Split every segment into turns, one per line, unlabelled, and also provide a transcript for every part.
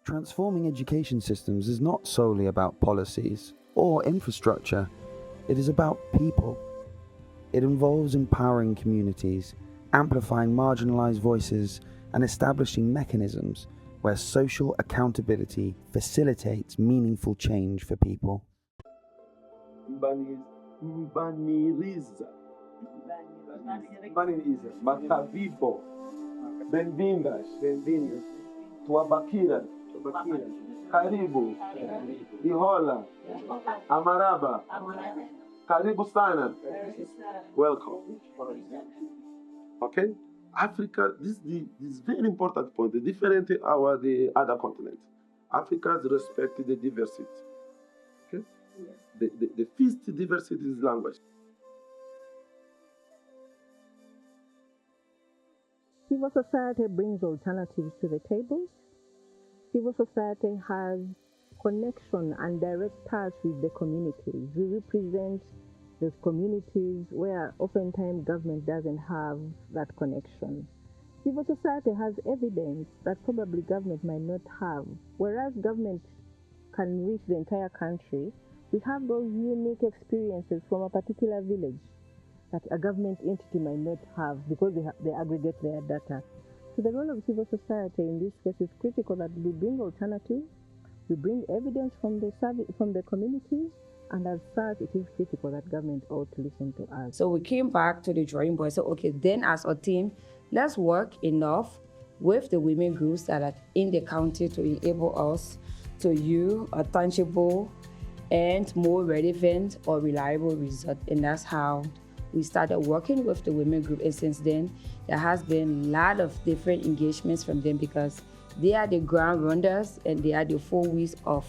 Transforming education systems is not solely about policies or infrastructure. It is about people. It involves empowering communities, amplifying marginalized voices, and establishing mechanisms where social accountability facilitates meaningful change for people.
Makavipo, bem-vindas, tuabakira, karibu, ihola, amaraba, karibu sana, welcome. Okay, Africa. This is very important point. The different the other continents. Africa respects the diversity. Okay, the first diversity is language.
Civil society brings alternatives to the table. Civil society has connection and direct touch with the communities. We represent those communities where oftentimes government doesn't have that connection. Civil society has evidence that probably government might not have. Whereas government can reach the entire country, we have those unique experiences from a particular village that a government entity might not have because they aggregate their data. So the role of civil society in this case is critical, that we bring alternatives, we bring evidence from the communities, and as such, it is critical that government ought to listen to us.
So we came back to the drawing board and said, okay, then as a team, let's work enough with the women groups that are in the county to enable us to use a tangible and more relevant or reliable result. And that's how we started working with the women group, and since then, there has been a lot of different engagements from them because they are the ground runners and they are the 4 weeks of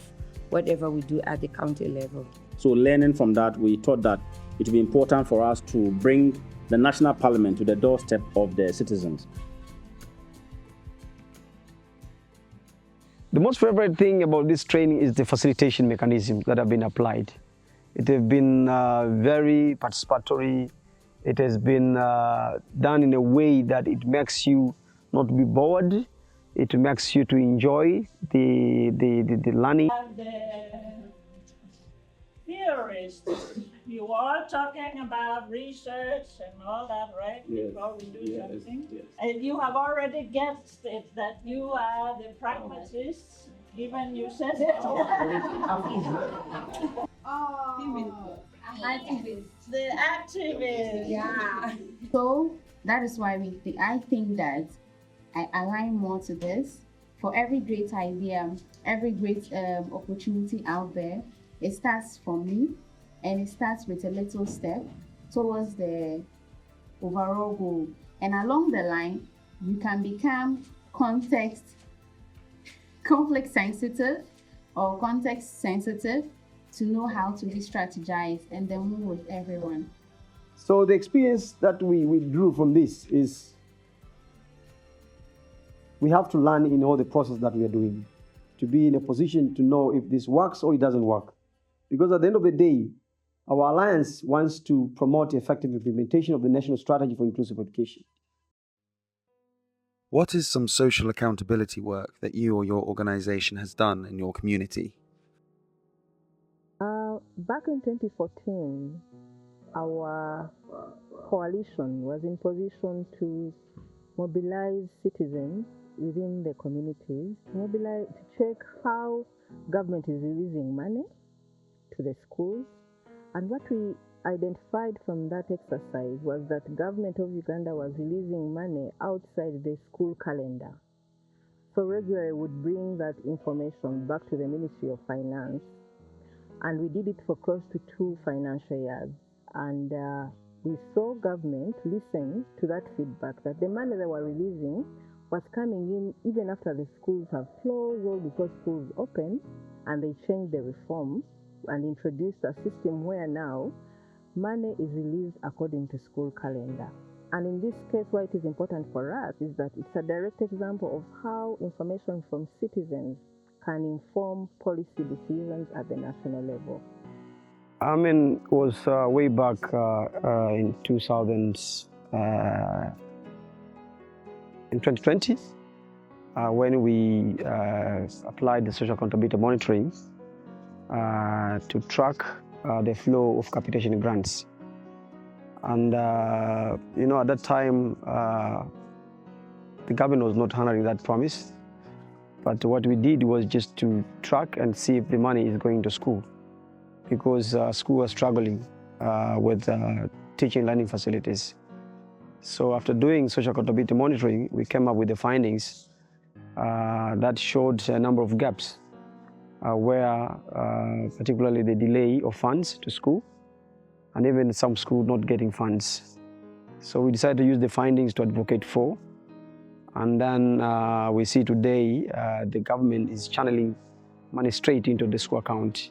whatever we do at the county level.
So learning from that, we thought that it would be important for us to bring the national parliament to the doorstep of the citizens.
The most favorite thing about this training is the facilitation mechanisms that have been applied. It has been very participatory. It has been done in a way that it makes you not be bored. It makes you to enjoy the learning.
The theorists, you are talking about research and all that, right?
Yes.
Before we do something.
Yes.
And you have already guessed it, that you are the pragmatists, even you said it. The activist.
Yeah. So that is why I think that I align more to this. For every great idea, every great opportunity out there, it starts from me, and it starts with a little step towards the overall goal. And along the line, you can become conflict sensitive or context sensitive to know how to re-strategize and then move with everyone.
So the experience that we drew from this is we have to learn in all the process that we are doing to be in a position to know if this works or it doesn't work. Because at the end of the day, our alliance wants to promote effective implementation of the National Strategy for Inclusive Education.
What is some social accountability work that you or your organization has done in your community?
Back in 2014, our coalition was in position to mobilize citizens within the communities, to check how government is releasing money to the schools. And what we identified from that exercise was that government of Uganda was releasing money outside the school calendar. So regularly would bring that information back to the Ministry of Finance. And we did it for close to 2 financial years. And we saw government listen to that feedback, that the money they were releasing was coming in even after the schools have closed or before schools opened, and they changed the reforms and introduced a system where now money is released according to school calendar. And in this case, why it is important for us is that it's a direct example of how information from citizens can inform policy decisions at the national level.
It was way back in 2020 when we applied the social accountability monitoring to track the flow of capitation grants. And at that time, the government was not honoring that promise. But what we did was just to track and see if the money is going to school, because school was struggling with teaching and learning facilities. So after doing social accountability monitoring, we came up with the findings that showed a number of gaps where particularly the delay of funds to school, and even some schools not getting funds. So we decided to use the findings to advocate for. And then we see today the government is channeling money straight into the school account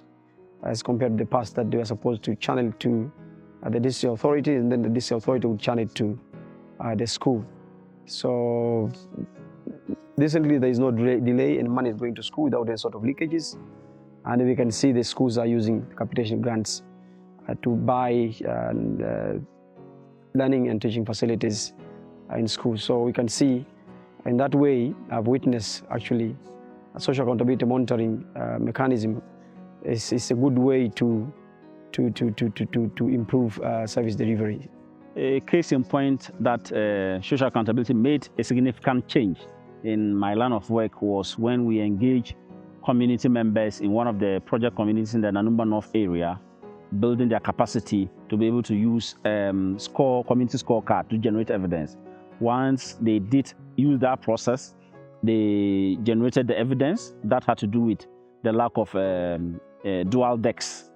as compared to the past that they were supposed to channel to the district authority, and then the district authority would channel it to the school. So recently there is no delay and money is going to school without any sort of leakages. And we can see the schools are using capitation grants to buy learning and teaching facilities in school. So we can see in that way, I've witnessed actually a social accountability monitoring mechanism is a good way to improve service delivery.
A case in point that social accountability made a significant change in my line of work was when we engaged community members in one of the project communities in the Nanumba North area, building their capacity to be able to use community scorecard to generate evidence. Once they did use that process, they generated the evidence that had to do with the lack of dual desks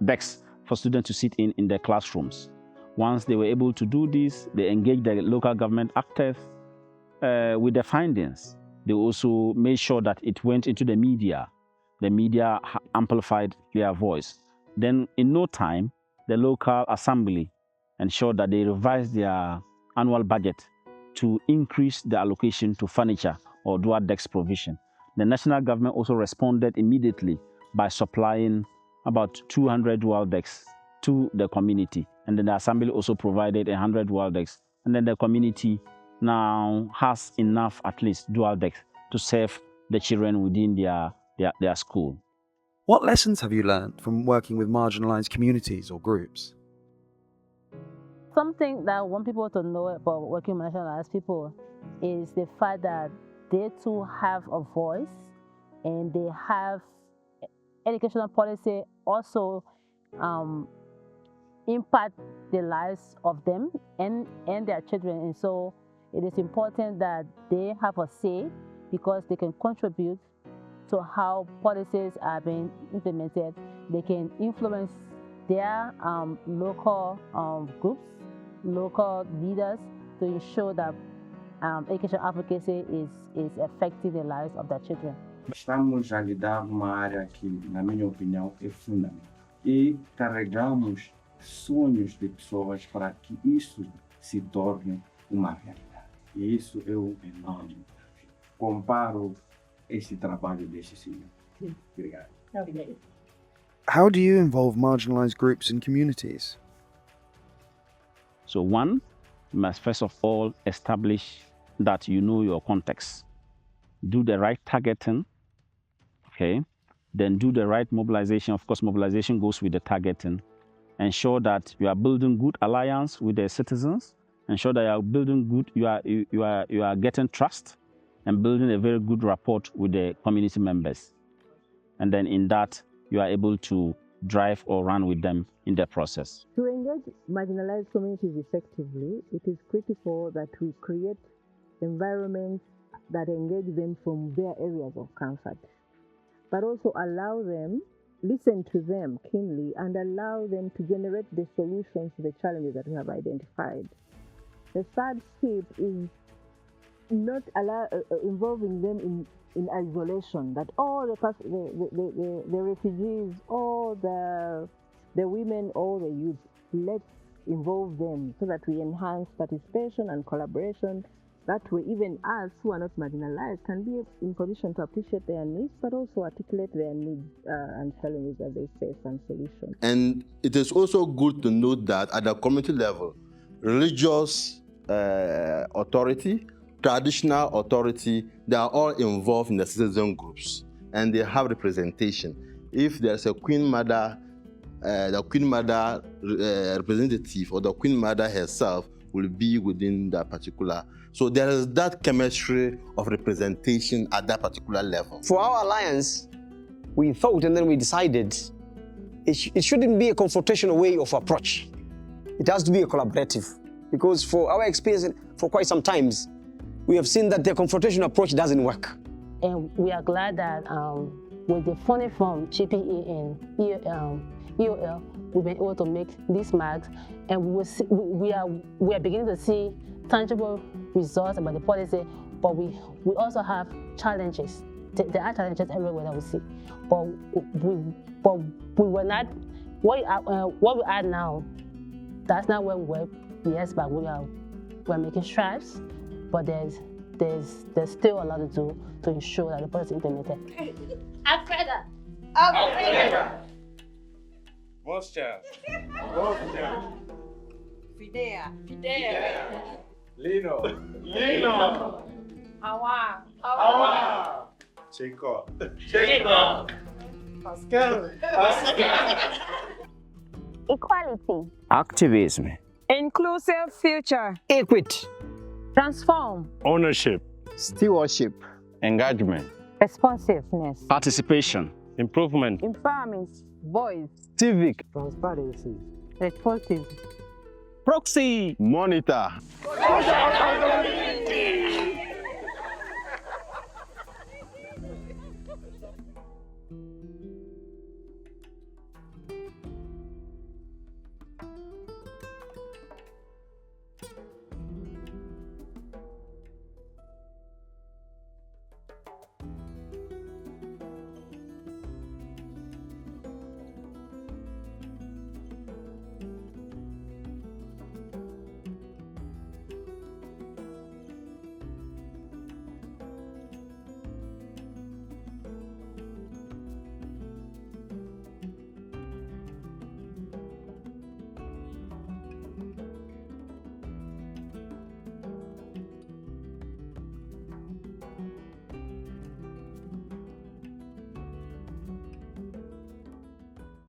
for students to sit in their classrooms. Once they were able to do this, they engaged the local government actors with the findings. They also made sure that it went into the media. The media amplified their voice. Then in no time, the local assembly ensured that they revised their annual budget to increase the allocation to furniture or dual desk provision. The national government also responded immediately by supplying about 200 dual decks to the community. And then the assembly also provided 100 dual decks. And then the community now has enough, at least, dual decks to serve the children within their school.
What lessons have you learned from working with marginalized communities or groups?
Something that I want people to know about working with marginalized people is the fact that they too have a voice, and they have educational policy also impact the lives of them and their children. And so it is important that they have a say, because they can contribute to how policies are being implemented. They can influence their local groups, local leaders, to ensure that education advocacy is affecting the lives of their children.
Estamos a lidar com uma área que, na minha opinião, é fundamental. E carregamos sonhos de pessoas para que isso se torne uma realidade. E isso é um enorme desafio. Comparo esse trabalho desse senhor. Obrigado.
How do you involve marginalized groups and communities?
So one, you must first of all establish that you know your context. Do the right targeting, okay? Then do the right mobilization. Of course, mobilization goes with the targeting. Ensure that you are building good alliance with the citizens. Ensure that you are building good, you are getting trust and building a very good rapport with the community members. And then in that, you are able to drive or run with them in the process.
To engage marginalized communities effectively, it is critical that we create environments that engage them from their areas of comfort, but also allow them, listen to them keenly, and allow them to generate the solutions to the challenges that we have identified. The third step is not involving them in isolation, that all the refugees, all the women, all the youth, let's involve them so that we enhance participation and collaboration. That way, even us who are not marginalized can be in position to appreciate their needs, but also articulate their needs and challenges that they face and solutions.
And it is also good to note that at the community level, religious authority, traditional authority, they are all involved in the citizen groups.
and they have representation. If there's a queen mother, the queen mother representative or the queen mother herself will be within that particular. So there is that chemistry of representation at that particular level.
For our alliance, we thought and then we decided it shouldn't be a confrontational way of approach. It has to be a collaborative. Because for our experience for quite some times, we have seen that the confrontational approach doesn't work.
And we are glad that with the funding from GPE and EOL, we've been able to make these marks, and we are beginning to see tangible results about the policy, but we also have challenges. There are challenges everywhere that we see, but we were not, what we are now, that's not where we were, yes, but we're making strides, but there's still a lot to do to ensure that the policy is implemented.
Alfreda.
Moscha.
Fidea.
Lino.
Awa.
Chico.
Pascal.
Equality.
Activism.
Inclusive future.
Equity.
Transform.
Ownership.
Stewardship.
Engagement.
Responsiveness.
Participation.
Improvement.
Empowerment. Voice.
Civic.
Transparency. Responsive.
Proxy.
Monitor.